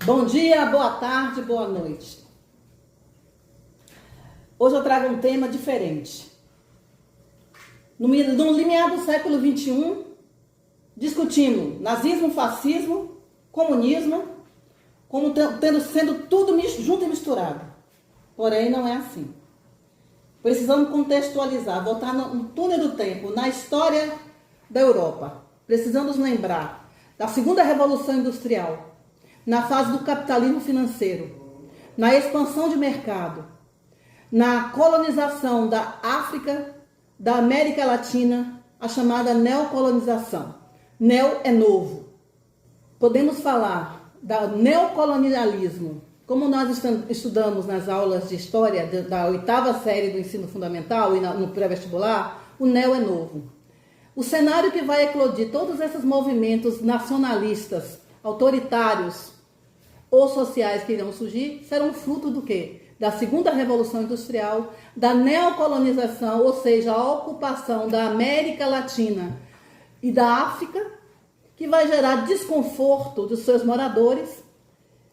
Bom dia, boa tarde, boa noite. Hoje eu trago um tema diferente. No limiar do século XXI, discutimos nazismo, fascismo, comunismo, como sendo tudo junto e misturado. Porém, não é assim. Precisamos contextualizar, voltar no túnel do tempo, na história da Europa. Precisamos lembrar da segunda revolução industrial, na fase do capitalismo financeiro, na expansão de mercado, na colonização da África, da América Latina, a chamada neocolonização. Neo é novo. Podemos falar do neocolonialismo, como nós estudamos nas aulas de história da 8ª série do ensino fundamental e no pré-vestibular, o neo é novo. O cenário que vai eclodir todos esses movimentos nacionalistas, autoritários ou sociais que irão surgir, serão fruto do quê? Da segunda revolução industrial, da neocolonização, ou seja, a ocupação da América Latina e da África, que vai gerar desconforto dos seus moradores.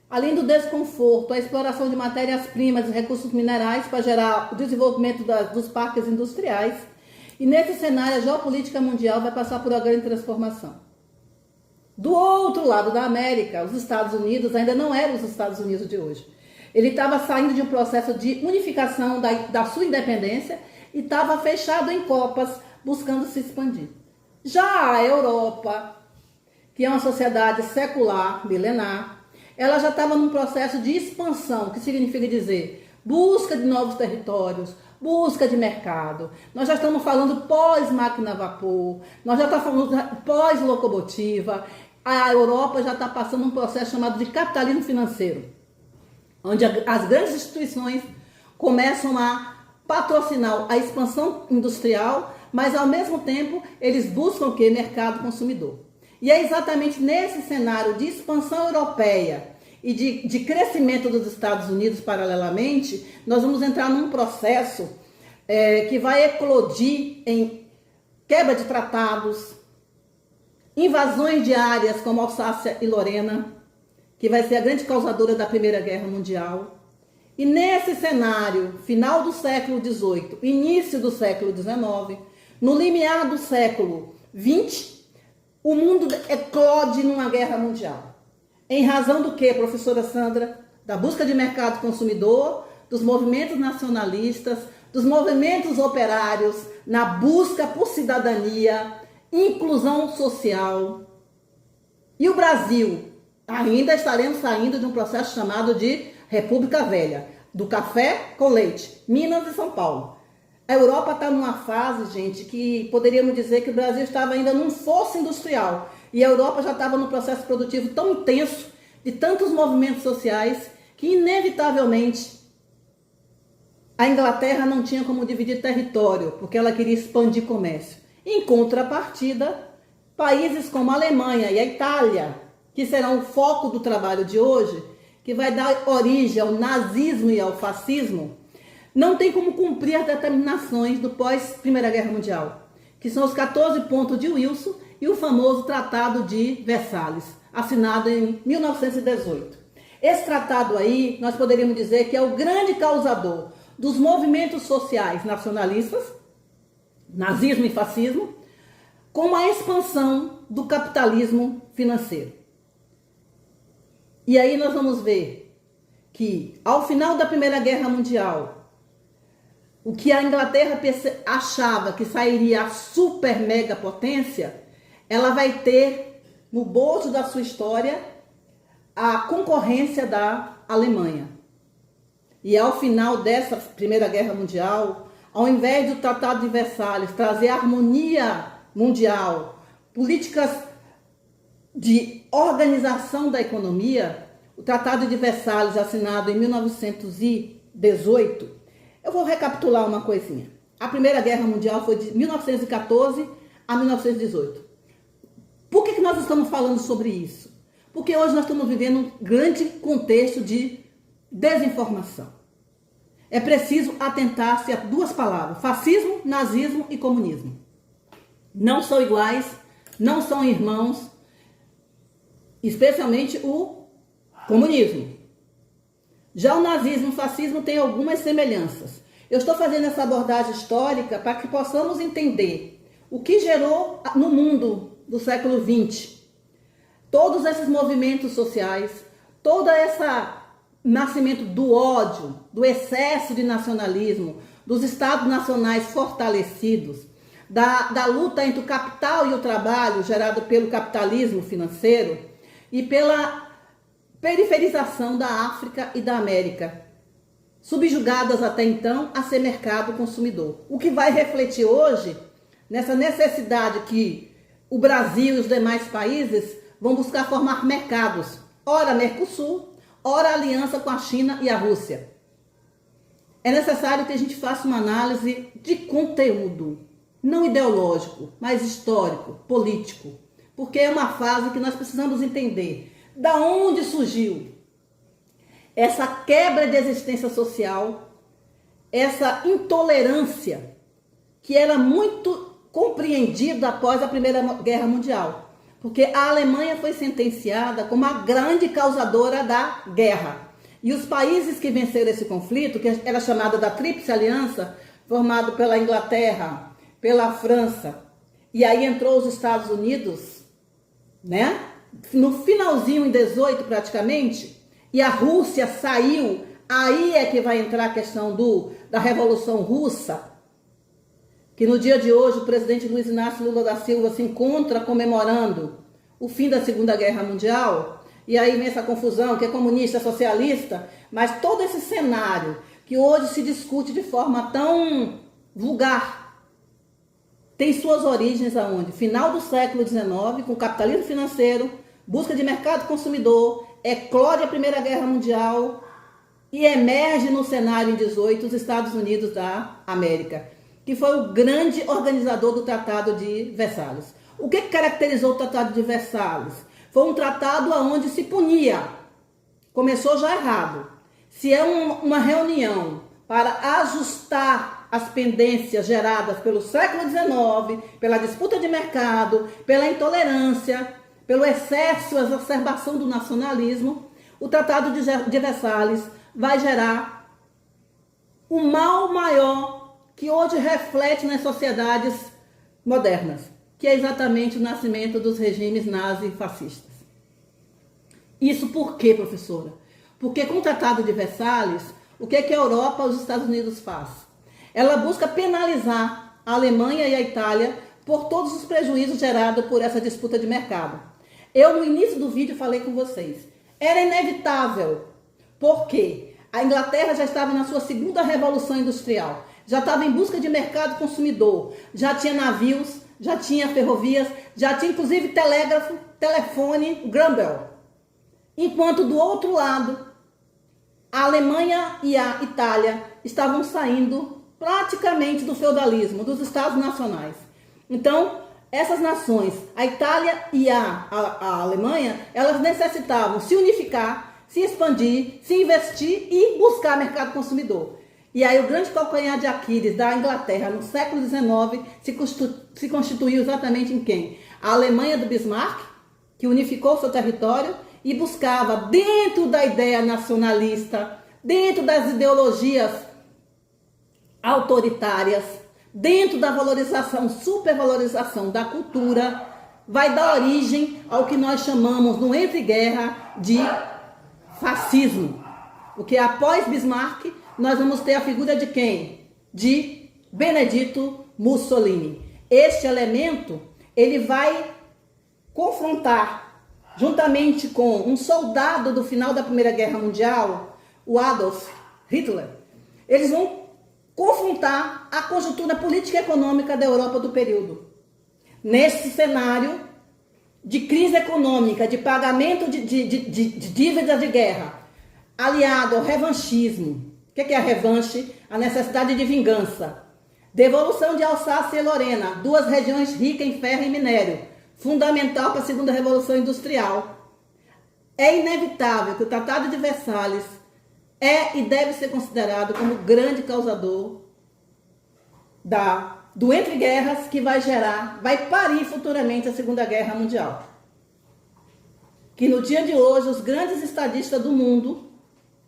Além do desconforto, a exploração de matérias-primas e recursos minerais para gerar o desenvolvimento dos parques industriais. E nesse cenário, a geopolítica mundial vai passar por uma grande transformação. Do outro lado da América, os Estados Unidos ainda não eram os Estados Unidos de hoje. Ele estava saindo de um processo de unificação da sua independência e estava fechado em copas, buscando se expandir. Já a Europa, que é uma sociedade secular, milenar, ela já estava num processo de expansão, que significa dizer busca de novos territórios, busca de mercado. Nós já estamos falando pós-máquina a vapor, nós já estamos falando pós-locomotiva. A Europa já está passando um processo chamado de capitalismo financeiro, onde as grandes instituições começam a patrocinar a expansão industrial, mas ao mesmo tempo eles buscam o quê? Mercado consumidor. E é exatamente nesse cenário de expansão europeia e de crescimento dos Estados Unidos paralelamente, nós vamos entrar num processo que vai eclodir em quebra de tratados, invasões de áreas como Alsácia e Lorena, que vai ser a grande causadora da Primeira Guerra Mundial. E nesse cenário, final do século XVIII, início do século XIX, no limiar do século XX, o mundo eclode numa guerra mundial. Em razão do que, professora Sandra? Da busca de mercado consumidor, dos movimentos nacionalistas, dos movimentos operários, na busca por cidadania, inclusão social. E o Brasil? Ainda estaremos saindo de um processo chamado de República Velha, do café com leite, Minas e São Paulo. A Europa está numa fase, gente, que poderíamos dizer que o Brasil estava ainda num fosso industrial. E a Europa já estava num processo produtivo tão intenso, de tantos movimentos sociais, que inevitavelmente a Inglaterra não tinha como dividir território, porque ela queria expandir comércio. Em contrapartida, países como a Alemanha e a Itália, que serão o foco do trabalho de hoje, que vai dar origem ao nazismo e ao fascismo, não tem como cumprir as determinações do pós-Primeira Guerra Mundial, que são os 14 pontos de Wilson e o famoso Tratado de Versalhes, assinado em 1918. Esse tratado aí, nós poderíamos dizer que é o grande causador dos movimentos sociais nacionalistas, nazismo e fascismo, com a expansão do capitalismo financeiro. E aí nós vamos ver que, ao final da Primeira Guerra Mundial, o que a Inglaterra achava que sairia a super mega potência, ela vai ter no bojo da sua história a concorrência da Alemanha. E ao final dessa Primeira Guerra Mundial, ao invés do Tratado de Versalhes trazer harmonia mundial, políticas de organização da economia, o Tratado de Versalhes, assinado em 1918, eu vou recapitular uma coisinha. A Primeira Guerra Mundial foi de 1914 a 1918. Por que nós estamos falando sobre isso? Porque hoje nós estamos vivendo um grande contexto de desinformação. É preciso atentar-se a duas palavras: fascismo, nazismo e comunismo. Não são iguais, não são irmãos, especialmente o comunismo. Já o nazismo e o fascismo têm algumas semelhanças. Eu estou fazendo essa abordagem histórica para que possamos entender o que gerou no mundo do século XX todos esses movimentos sociais, todo esse nascimento do ódio, do excesso de nacionalismo, dos estados nacionais fortalecidos, da luta entre o capital e o trabalho gerado pelo capitalismo financeiro e pela periferização da África e da América, subjugadas até então a ser mercado consumidor. O que vai refletir hoje nessa necessidade que o Brasil e os demais países vão buscar formar mercados, ora Mercosul, ora aliança com a China e a Rússia. É necessário que a gente faça uma análise de conteúdo, não ideológico, mas histórico, político, porque é uma fase que nós precisamos entender da onde surgiu essa quebra de existência social, essa intolerância que era muito compreendida após a Primeira Guerra Mundial, porque a Alemanha foi sentenciada como a grande causadora da guerra. E os países que venceram esse conflito, que era chamada da Tríplice Aliança, formado pela Inglaterra, pela França, e aí entrou os Estados Unidos, né? No finalzinho, em 18 praticamente, e a Rússia saiu, aí é que vai entrar a questão da Revolução Russa, que no dia de hoje o presidente Luiz Inácio Lula da Silva se encontra comemorando o fim da Segunda Guerra Mundial, e aí vem essa confusão, que é comunista, socialista, mas todo esse cenário que hoje se discute de forma tão vulgar, tem suas origens aonde? Final do século XIX, com o capitalismo financeiro, busca de mercado consumidor, eclode a Primeira Guerra Mundial e emerge no cenário em 18 os Estados Unidos da América, que foi o grande organizador do Tratado de Versalhes. O que caracterizou o Tratado de Versalhes? Foi um tratado onde se punia, começou já errado, se é uma reunião para ajustar as pendências geradas pelo século XIX, pela disputa de mercado, pela intolerância, pelo excesso, exacerbação do nacionalismo, o Tratado de Versalhes vai gerar um mal maior que hoje reflete nas sociedades modernas, que é exatamente o nascimento dos regimes nazi-fascistas. Isso por quê, professora? Porque com o Tratado de Versalhes, o que a Europa e os Estados Unidos faz? Ela busca penalizar a Alemanha e a Itália por todos os prejuízos gerados por essa disputa de mercado. Eu, no início do vídeo, falei com vocês. Era inevitável, porque a Inglaterra já estava na sua segunda revolução industrial, já estava em busca de mercado consumidor, já tinha navios, já tinha ferrovias, já tinha inclusive telégrafo, telefone, Graham Bell. Enquanto do outro lado, a Alemanha e a Itália estavam saindo praticamente do feudalismo, dos estados nacionais. Então, essas nações, a Itália e a Alemanha, elas necessitavam se unificar, se expandir, se investir e buscar mercado consumidor. E aí o grande calcanhar de Aquiles da Inglaterra no século XIX se constituiu exatamente em quem? A Alemanha do Bismarck, que unificou seu território e buscava, dentro da ideia nacionalista, dentro das ideologias autoritárias, dentro da valorização, supervalorização da cultura, vai dar origem ao que nós chamamos no entre-guerra de fascismo. Porque após Bismarck, nós vamos ter a figura de quem? De Benedito Mussolini. Este elemento, ele vai confrontar, juntamente com um soldado do final da Primeira Guerra Mundial, o Adolf Hitler, eles vão confrontar a conjuntura política e econômica da Europa do período. Nesse cenário de crise econômica, de pagamento de dívidas de guerra, aliado ao revanchismo. O que é a revanche? A necessidade de vingança. Devolução de Alsácia e Lorena, duas regiões ricas em ferro e minério, fundamental para a segunda revolução industrial. É inevitável que o Tratado de Versalhes é e deve ser considerado como grande causador do entre-guerras que vai parir futuramente a Segunda Guerra Mundial. que no dia de hoje os grandes estadistas do mundo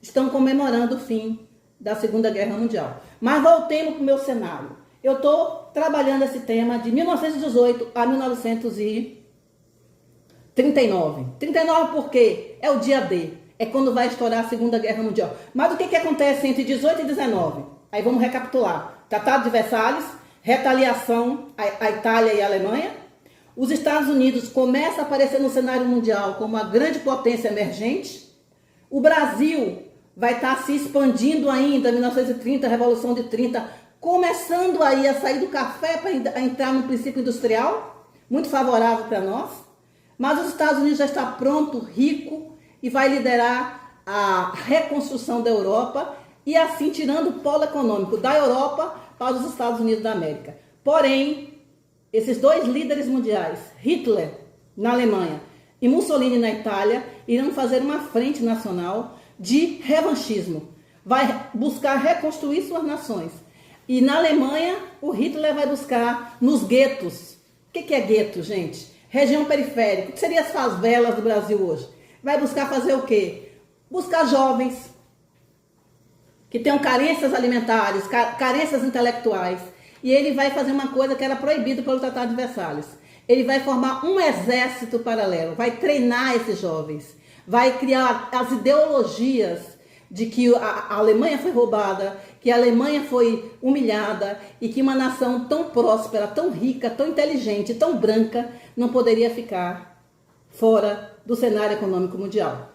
estão comemorando o fim da Segunda Guerra Mundial. Mas voltemos para o meu cenário. Eu estou trabalhando esse tema de 1918 a 1939. 39 porque é o dia D, é quando vai estourar a Segunda Guerra Mundial. Mas o que acontece entre 18 e 19? Aí vamos recapitular. Tratado de Versalhes, retaliação à Itália e à Alemanha. Os Estados Unidos começam a aparecer no cenário mundial como uma grande potência emergente. O Brasil vai estar se expandindo ainda, 1930, Revolução de 30, começando aí a sair do café para entrar no princípio industrial, muito favorável para nós. Mas os Estados Unidos já está pronto, rico, e vai liderar a reconstrução da Europa e assim tirando o polo econômico da Europa para os Estados Unidos da América. Porém, esses dois líderes mundiais, Hitler na Alemanha e Mussolini na Itália, irão fazer uma frente nacional de revanchismo. Vai buscar reconstruir suas nações. E na Alemanha, o Hitler vai buscar nos guetos. O que é gueto, gente? Região periférica. O que seriam as favelas do Brasil hoje? Vai buscar fazer o quê? Buscar jovens que tenham carências alimentares, carências intelectuais. E ele vai fazer uma coisa que era proibida pelo Tratado de Versalhes. Ele vai formar um exército paralelo, vai treinar esses jovens, vai criar as ideologias de que a Alemanha foi roubada, que a Alemanha foi humilhada e que uma nação tão próspera, tão rica, tão inteligente, tão branca, não poderia ficar fora do cenário econômico mundial.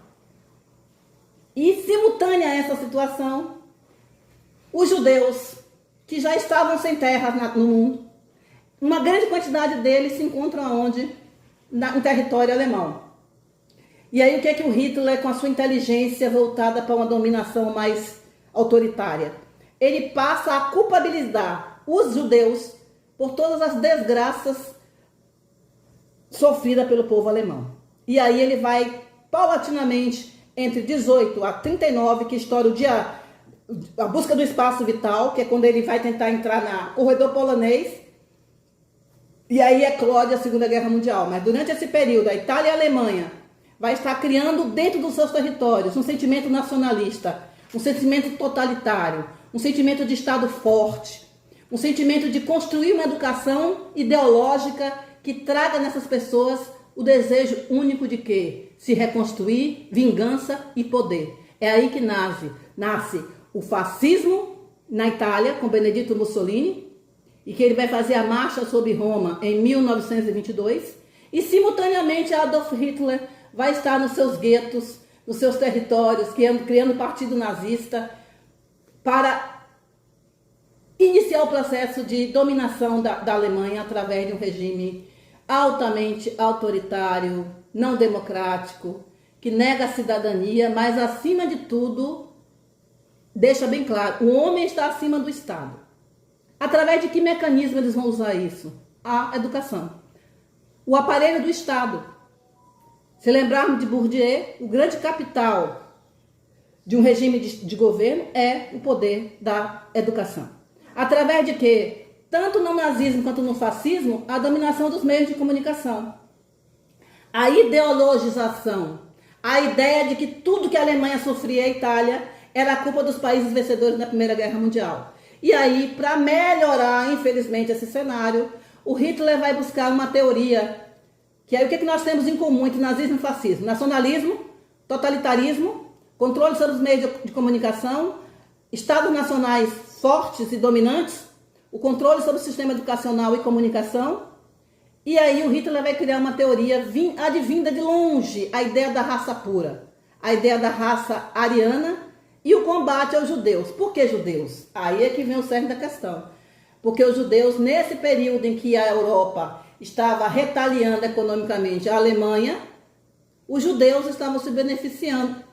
E simultânea a essa situação, os judeus, que já estavam sem terra no mundo, uma grande quantidade deles se encontram onde? No território alemão. E aí o que é que o Hitler, com a sua inteligência voltada para uma dominação mais autoritária, ele passa a culpabilizar os judeus por todas as desgraças sofridas pelo povo alemão. E aí ele vai paulatinamente entre 18 a 39, que estoura o dia, a busca do espaço vital, que é quando ele vai tentar entrar no corredor polonês. E aí eclode a Segunda Guerra Mundial. Mas durante esse período, a Itália e a Alemanha vai estar criando dentro dos seus territórios um sentimento nacionalista, um sentimento totalitário, um sentimento de Estado forte, um sentimento de construir uma educação ideológica que traga nessas pessoas o desejo único de quê? Se reconstruir, vingança e poder. É aí que nasce o fascismo na Itália, com Benedetto Mussolini, e que ele vai fazer a marcha sobre Roma em 1922, e simultaneamente Adolf Hitler vai estar nos seus guetos, nos seus territórios, criando partido nazista para iniciar o processo de dominação da Alemanha através de um regime altamente autoritário, não democrático, que nega a cidadania, mas acima de tudo, deixa bem claro, o homem está acima do Estado. Através de que mecanismo eles vão usar isso? A educação. O aparelho do Estado. Se lembrarmos de Bourdieu, o grande capital de um regime de governo é o poder da educação. Através de que, tanto no nazismo quanto no fascismo, a dominação dos meios de comunicação. A ideologização, a ideia de que tudo que a Alemanha sofria e a Itália era a culpa dos países vencedores na Primeira Guerra Mundial. E aí, para melhorar, infelizmente, esse cenário, o Hitler vai buscar uma teoria, que aí o que nós temos em comum entre nazismo e fascismo? Nacionalismo, totalitarismo, controle sobre os meios de comunicação, estados nacionais fortes e dominantes, o controle sobre o sistema educacional e comunicação. E aí o Hitler vai criar uma teoria advinda de longe, a ideia da raça pura, a ideia da raça ariana e o combate aos judeus. Por que judeus? Aí é que vem o cerne da questão. Porque os judeus, nesse período em que a Europa estava retaliando economicamente a Alemanha, os judeus estavam se beneficiando.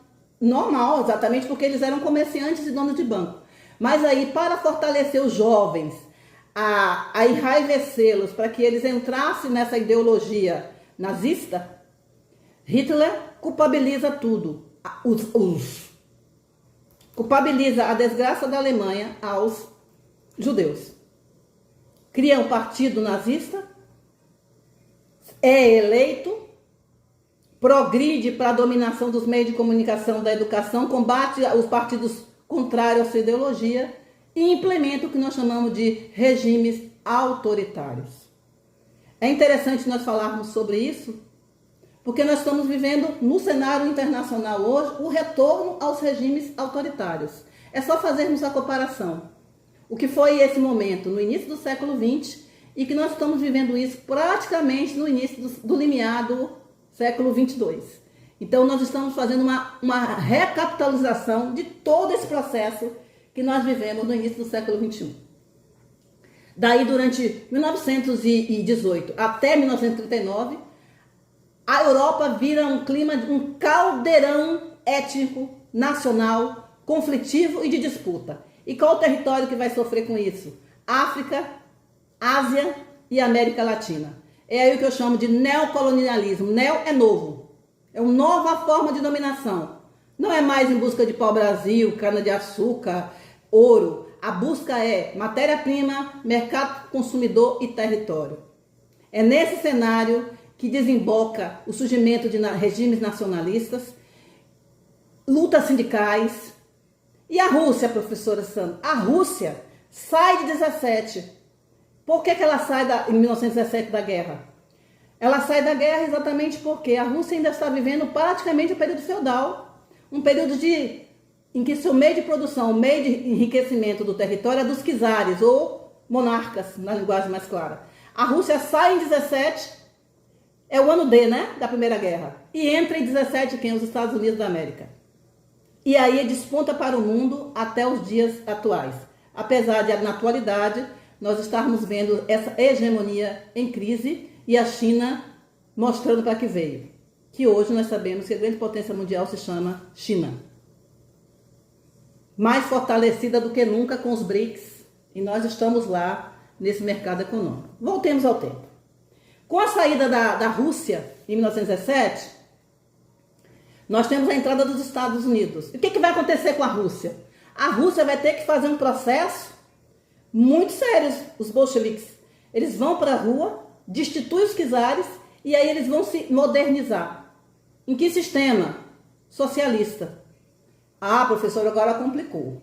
Normal, exatamente porque eles eram comerciantes e donos de banco. Mas aí, para fortalecer os jovens, a enraivecê-los, para que eles entrassem nessa ideologia nazista, Hitler culpabiliza tudo. Culpabiliza a desgraça da Alemanha aos judeus. Cria um partido nazista, é eleito, progride para a dominação dos meios de comunicação da educação, combate os partidos contrários à sua ideologia e implementa o que nós chamamos de regimes autoritários. É interessante nós falarmos sobre isso, porque nós estamos vivendo no cenário internacional hoje o retorno aos regimes autoritários. É só fazermos a comparação. O que foi esse momento no início do século XX e que nós estamos vivendo isso praticamente no início do limiar do século 22. Então nós estamos fazendo uma recapitalização de todo esse processo que nós vivemos no início do século 21. Daí durante 1918 até 1939, a Europa vira um clima, um caldeirão étnico, nacional, conflitivo e de disputa. E qual o território que vai sofrer com isso? África, Ásia e América Latina. É aí o que eu chamo de neocolonialismo. Neo é novo. É uma nova forma de dominação. Não é mais em busca de pau-brasil, cana-de-açúcar, ouro. A busca é matéria-prima, mercado consumidor e território. É nesse cenário que desemboca o surgimento de regimes nacionalistas, lutas sindicais. E a Rússia, professora Sandra? A Rússia sai de 17. Por que ela sai em 1917 da guerra? Ela sai da guerra exatamente porque a Rússia ainda está vivendo praticamente o período feudal, um período em que seu meio de produção, o meio de enriquecimento do território é dos czares ou monarcas, na linguagem mais clara. A Rússia sai em 17, é o ano D, né, da Primeira Guerra, e entra em 17 quem? Os Estados Unidos da América. E aí desponta para o mundo até os dias atuais. Apesar de, na atualidade, nós estarmos vendo essa hegemonia em crise e a China mostrando para que veio. Que hoje nós sabemos que a grande potência mundial se chama China. Mais fortalecida do que nunca com os BRICS. E nós estamos lá nesse mercado econômico. Voltemos ao tempo. Com a saída da Rússia em 1917, nós temos a entrada dos Estados Unidos. E o que vai acontecer com a Rússia? A Rússia vai ter que fazer um processo muito sério, os bolcheviques. Eles vão para a rua, destituem os czares e aí eles vão se modernizar. Em que sistema? Socialista. Ah, professor, agora complicou.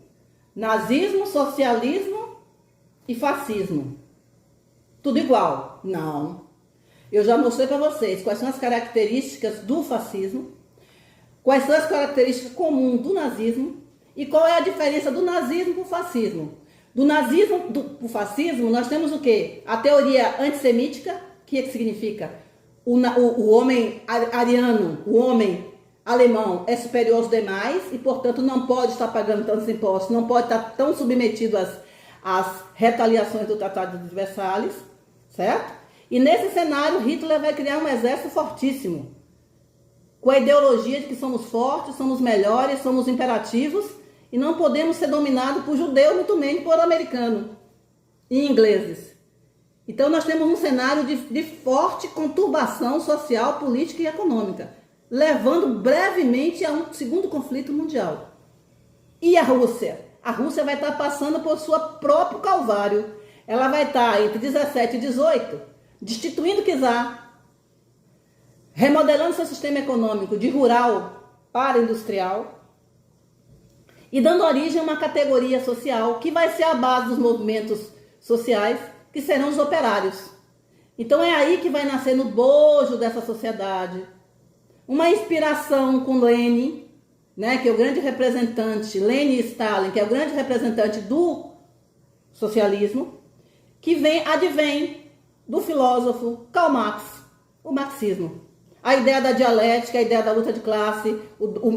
Nazismo, socialismo e fascismo. Tudo igual? Não. Eu já mostrei para vocês quais são as características do fascismo, quais são as características comuns do nazismo e qual é a diferença do nazismo para o fascismo. Do nazismo para o fascismo, nós temos o quê? A teoria antissemítica, que significa o homem ariano, o homem alemão é superior aos demais e, portanto, não pode estar pagando tantos impostos, não pode estar tão submetido às retaliações do Tratado de Versalhes, certo? E nesse cenário, Hitler vai criar um exército fortíssimo, com a ideologia de que somos fortes, somos melhores, somos imperativos e não podemos ser dominados por judeus, muito menos por americanos e ingleses. Então nós temos um cenário de forte conturbação social, política e econômica, levando brevemente a um segundo conflito mundial. E a Rússia? A Rússia vai estar passando por seu próprio calvário. Ela vai estar entre 17 e 18, destituindo o czar, remodelando seu sistema econômico de rural para industrial e dando origem a uma categoria social que vai ser a base dos movimentos sociais, que serão os operários. Então é aí que vai nascer no bojo dessa sociedade uma inspiração com Lenin, né, que é o grande representante, Lenin e Stalin, que é o grande representante do socialismo, que advém do filósofo Karl Marx, o marxismo. A ideia da dialética, a ideia da luta de classe,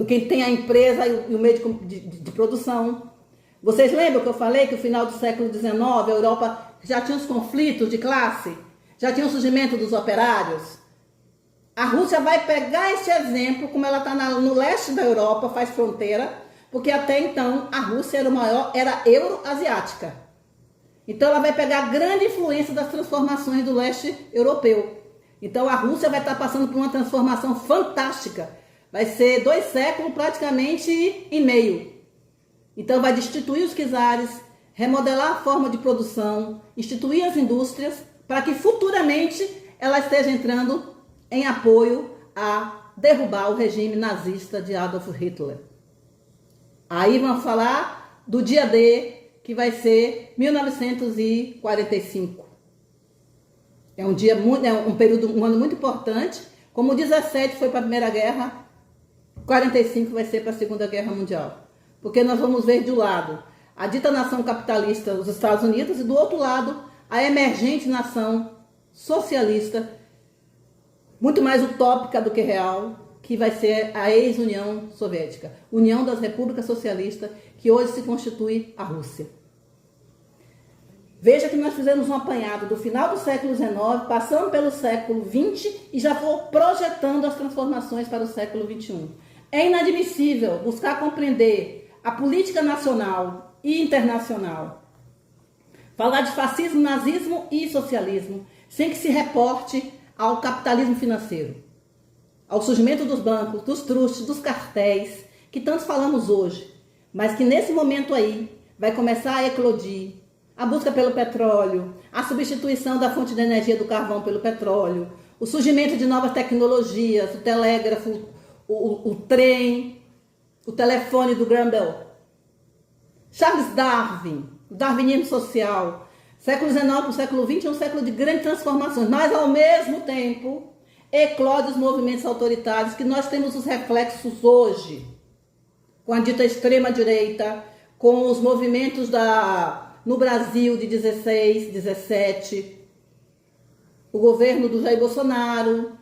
quem tem a empresa e o meio de produção. Vocês lembram que eu falei que no final do século XIX a Europa já tinha os conflitos de classe? Já tinha o surgimento dos operários? A Rússia vai pegar esse exemplo, como ela está no leste da Europa, faz fronteira, porque até então a Rússia era euroasiática. Então ela vai pegar a grande influência das transformações do leste europeu. Então a Rússia vai estar passando por uma transformação fantástica. Vai ser 2 séculos praticamente e meio. Então vai destituir os czares, remodelar a forma de produção, instituir as indústrias, para que futuramente ela esteja entrando em apoio à derrubar o regime nazista de Adolf Hitler. Aí vamos falar do dia D, que vai ser 1945. É um dia muito, um ano muito importante. Como 17 foi para a Primeira Guerra, 45 vai ser para a Segunda Guerra Mundial. Porque nós vamos ver de um lado a dita nação capitalista, os Estados Unidos, e do outro lado a emergente nação socialista, muito mais utópica do que real, que vai ser a ex-União Soviética, União das Repúblicas Socialistas, que hoje se constitui a Rússia. Veja que nós fizemos um apanhado do final do século XIX, passando pelo século XX e já vou projetando as transformações para o século XXI. É inadmissível buscar compreender a política nacional e internacional, falar de fascismo, nazismo e socialismo, sem que se reporte ao capitalismo financeiro, ao surgimento dos bancos, dos trustes, dos cartéis, que tantos falamos hoje, mas que nesse momento aí vai começar a eclodir a busca pelo petróleo, a substituição da fonte de energia do carvão pelo petróleo, o surgimento de novas tecnologias, o telégrafo, o trem, o telefone do Graham Bell. Charles Darwin, o darwinismo social. Século XIX para o século XX é um século de grandes transformações, mas ao mesmo tempo eclode os movimentos autoritários que nós temos os reflexos hoje, com a dita extrema-direita, com os movimentos no Brasil de 16, 17, o governo do Jair Bolsonaro.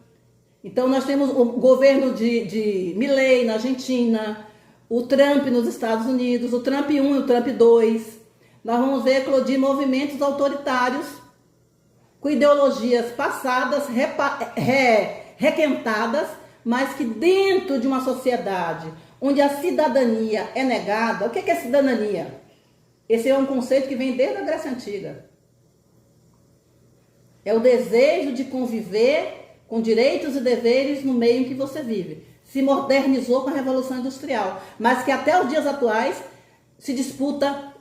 Então nós temos o governo de Milei na Argentina, o Trump nos Estados Unidos, o Trump 1 e o Trump 2. Nós vamos ver eclodir movimentos autoritários com ideologias passadas, requentadas, mas que dentro de uma sociedade onde a cidadania é negada. O que é cidadania? Esse é um conceito que vem desde a Grécia Antiga. É o desejo de conviver com direitos e deveres no meio em que você vive. Se modernizou com a Revolução Industrial, mas que até os dias atuais se disputa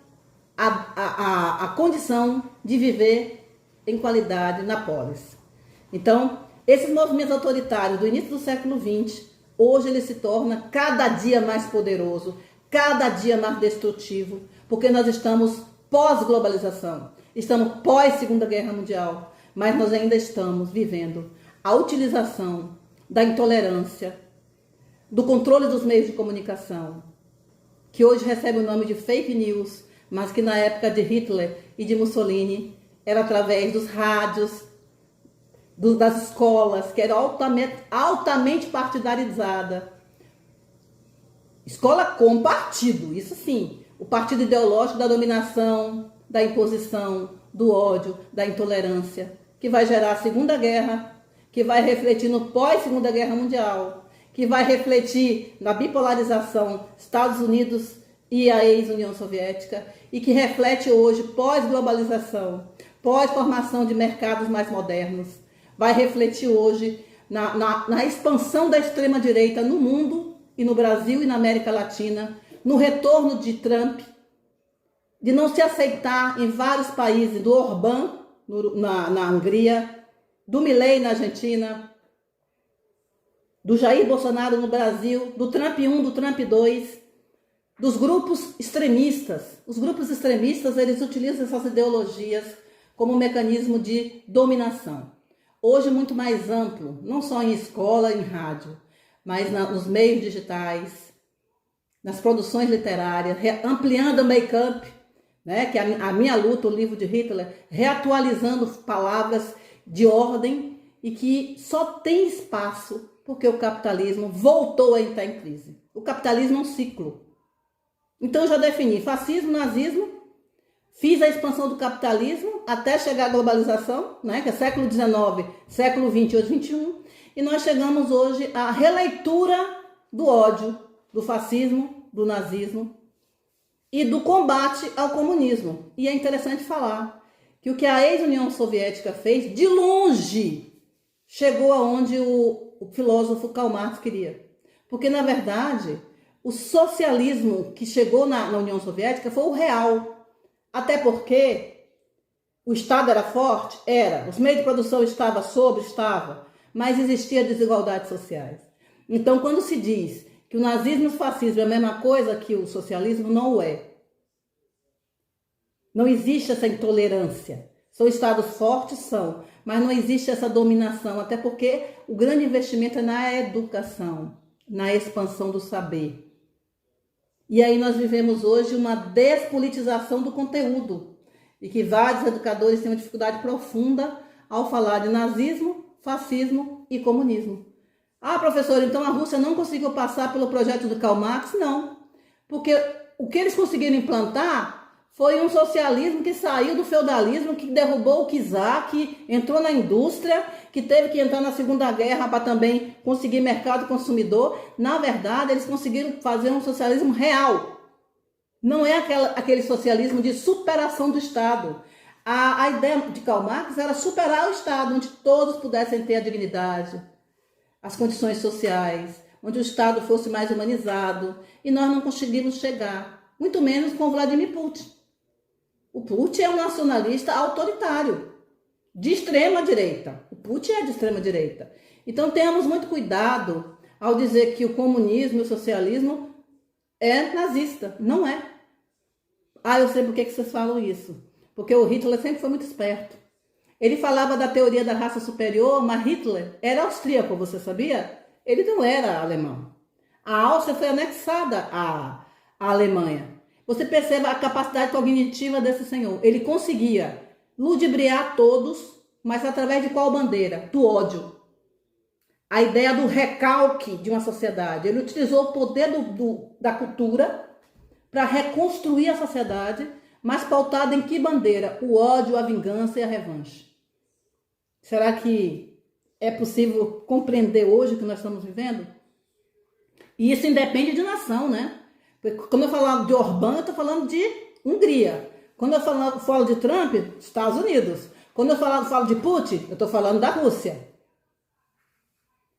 a condição de viver em qualidade na polis. Então, esses movimentos autoritários do início do século XX, hoje ele se torna cada dia mais poderoso, cada dia mais destrutivo, porque nós estamos pós-globalização, estamos pós-Segunda Guerra Mundial, mas nós ainda estamos vivendo a utilização da intolerância, do controle dos meios de comunicação, que hoje recebe o nome de fake news, mas que na época de Hitler e de Mussolini era através dos rádios, das escolas, que era altamente partidarizada. Escola com partido, isso sim, o partido ideológico da dominação, da imposição, do ódio, da intolerância, que vai gerar a Segunda Guerra, que vai refletir no pós-Segunda Guerra Mundial, que vai refletir na bipolarização Estados Unidos e a ex-União Soviética, e que reflete hoje pós-globalização, pós-formação de mercados mais modernos, vai refletir hoje na expansão da extrema-direita no mundo e no Brasil e na América Latina, no retorno de Trump, de não se aceitar em vários países, do Orbán na Hungria, do Milei na Argentina, do Jair Bolsonaro no Brasil, do Trump 1, do Trump 2, dos grupos extremistas. Os grupos extremistas, eles utilizam essas ideologias como um mecanismo de dominação. Hoje muito mais amplo, não só em escola, em rádio, mas nos meios digitais, nas produções literárias, ampliando o make-up, né, que é a minha luta, o livro de Hitler, reatualizando palavras de ordem e que só tem espaço porque o capitalismo voltou a entrar em crise. O capitalismo é um ciclo. Então eu já defini fascismo, nazismo, fiz a expansão do capitalismo até chegar à globalização, né, que é século XIX, século XX, hoje XXI, e nós chegamos hoje à releitura do ódio, do fascismo, do nazismo e do combate ao comunismo. E é interessante falar que o que a ex-União Soviética fez, de longe, chegou aonde o filósofo Karl Marx queria. Porque, na verdade, o socialismo que chegou na União Soviética foi o real. Até porque o Estado era forte? Era. Os meios de produção estava, mas existia desigualdades sociais. Então, quando se diz que o nazismo e o fascismo é a mesma coisa que o socialismo, não o é. Não existe essa intolerância. São estados fortes, são, mas não existe essa dominação, até porque o grande investimento é na educação, na expansão do saber. E aí nós vivemos hoje uma despolitização do conteúdo, e que vários educadores têm uma dificuldade profunda ao falar de nazismo, fascismo e comunismo. Ah, professor, então a Rússia não conseguiu passar pelo projeto do Karl Marx? Não, porque o que eles conseguiram implantar foi um socialismo que saiu do feudalismo, que derrubou o czar, que entrou na indústria, que teve que entrar na Segunda Guerra para também conseguir mercado consumidor. Na verdade, eles conseguiram fazer um socialismo real. Não é aquele socialismo de superação do Estado. A ideia de Karl Marx era superar o Estado, onde todos pudessem ter a dignidade, as condições sociais, onde o Estado fosse mais humanizado. E nós não conseguimos chegar, muito menos com Vladimir Putin. O Putin é um nacionalista autoritário, de extrema direita. O Putin é de extrema direita. Então tenhamos muito cuidado ao dizer que o comunismo e o socialismo é nazista. Não é. Ah, eu sei por que vocês falam isso. Porque o Hitler sempre foi muito esperto. Ele falava da teoria da raça superior, mas Hitler era austríaco, você sabia? Ele não era alemão. A Áustria foi anexada à Alemanha. Você perceba a capacidade cognitiva desse senhor. Ele conseguia ludibriar todos, mas através de qual bandeira? Do ódio. A ideia do recalque de uma sociedade. Ele utilizou o poder da cultura para reconstruir a sociedade, mas pautada em que bandeira? O ódio, a vingança e a revanche. Será que é possível compreender hoje o que nós estamos vivendo? E isso independe de nação, né? Quando eu falo de Orbán, eu estou falando de Hungria. Quando eu falo de Trump, Estados Unidos. Quando eu falo de Putin, eu estou falando da Rússia.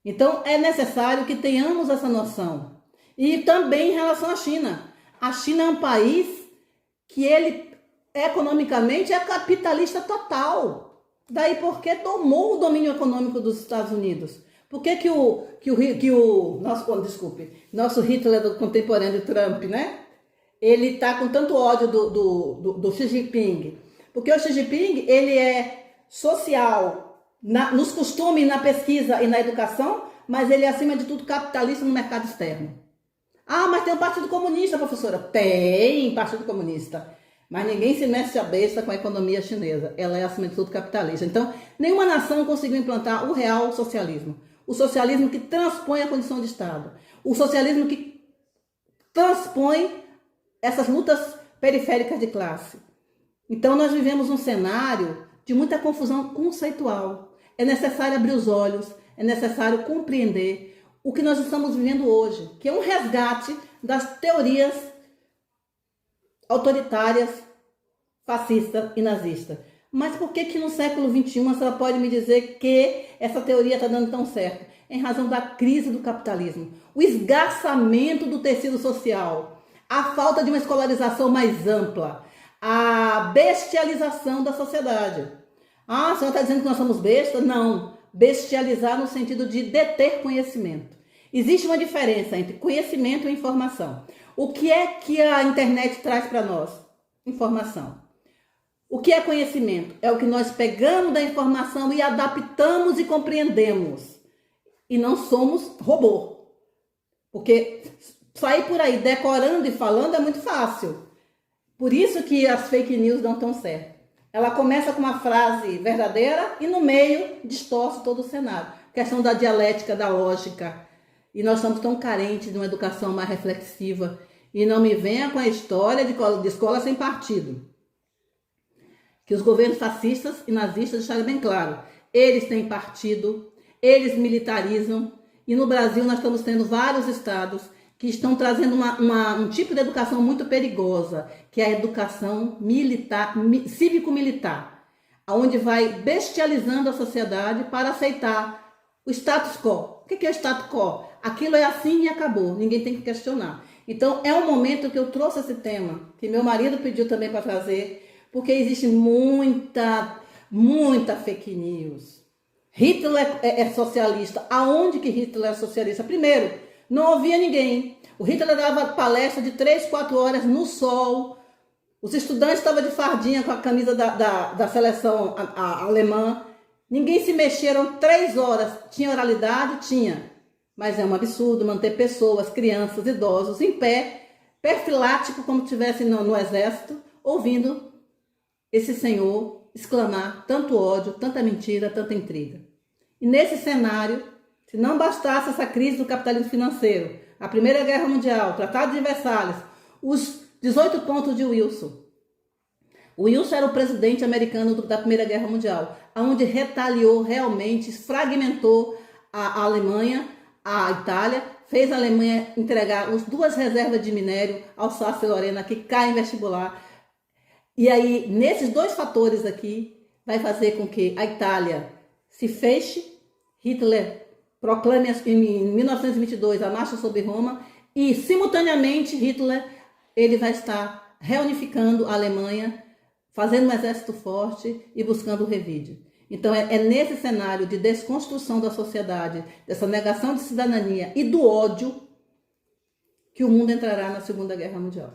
Então, é necessário que tenhamos essa noção. E também em relação à China. A China é um país que ele, economicamente, é capitalista total. Daí porque tomou o domínio econômico dos Estados Unidos. Por que nosso Hitler do contemporâneo Trump, né? Ele está com tanto ódio do Xi Jinping? Porque o Xi Jinping, ele é social nos costumes, na pesquisa e na educação, mas ele é, acima de tudo, capitalista no mercado externo. Ah, mas tem o Partido Comunista, professora. Tem Partido Comunista. Mas ninguém se mexe a besta com a economia chinesa. Ela é, acima de tudo, capitalista. Então, nenhuma nação conseguiu implantar o real socialismo. O socialismo que transpõe a condição de Estado. O socialismo que transpõe essas lutas periféricas de classe. Então, nós vivemos um cenário de muita confusão conceitual. É necessário abrir os olhos, é necessário compreender o que nós estamos vivendo hoje, que é um resgate das teorias autoritárias, fascistas e nazistas. Mas por que no século XXI a senhora pode me dizer que essa teoria está dando tão certo? Em razão da crise do capitalismo, o esgarçamento do tecido social, a falta de uma escolarização mais ampla, a bestialização da sociedade. Ah, a senhora está dizendo que nós somos bestas? Não. Bestializar no sentido de deter conhecimento. Existe uma diferença entre conhecimento e informação. O que é que a internet traz para nós? Informação. O que é conhecimento? É o que nós pegamos da informação e adaptamos e compreendemos. E não somos robô. Porque sair por aí decorando e falando é muito fácil. Por isso que as fake news não estão certo. Ela começa com uma frase verdadeira e no meio distorce todo o cenário. Questão da dialética, da lógica. E nós estamos tão carentes de uma educação mais reflexiva. E não me venha com a história de escola sem partido. Que os governos fascistas e nazistas deixaram bem claro. Eles têm partido, eles militarizam. E no Brasil nós estamos tendo vários estados que estão trazendo um tipo de educação muito perigosa, que é a educação militar, cívico-militar, onde vai bestializando a sociedade para aceitar o status quo. O que é o status quo? Aquilo é assim e acabou, ninguém tem que questionar. Então é um momento que eu trouxe esse tema, que meu marido pediu também para trazer, porque existe muita fake news. Hitler é socialista. Aonde que Hitler é socialista? Primeiro, não havia ninguém. O Hitler dava palestra de 3, 4 horas no sol. Os estudantes estavam de fardinha com a camisa da seleção alemã. Ninguém se mexeram 3 horas. Tinha oralidade? Tinha. Mas é um absurdo manter pessoas, crianças, idosos em pé, perfilático, como se estivessem no exército, ouvindo esse senhor exclamar tanto ódio, tanta mentira, tanta intriga. E nesse cenário, se não bastasse essa crise do capitalismo financeiro, a Primeira Guerra Mundial, o Tratado de Versalhes, os 18 pontos de Wilson. O Wilson era o presidente americano da Primeira Guerra Mundial, onde retaliou realmente, fragmentou a Alemanha, a Itália, fez a Alemanha entregar as 2 reservas de minério, Alsácia e Lorena, que cai em vestibular. E aí, nesses 2 fatores aqui, vai fazer com que a Itália se feche, Hitler proclame em 1922 a marcha sobre Roma e, simultaneamente, Hitler ele vai estar reunificando a Alemanha, fazendo um exército forte e buscando o revide. Então, é nesse cenário de desconstrução da sociedade, dessa negação de cidadania e do ódio, que o mundo entrará na Segunda Guerra Mundial.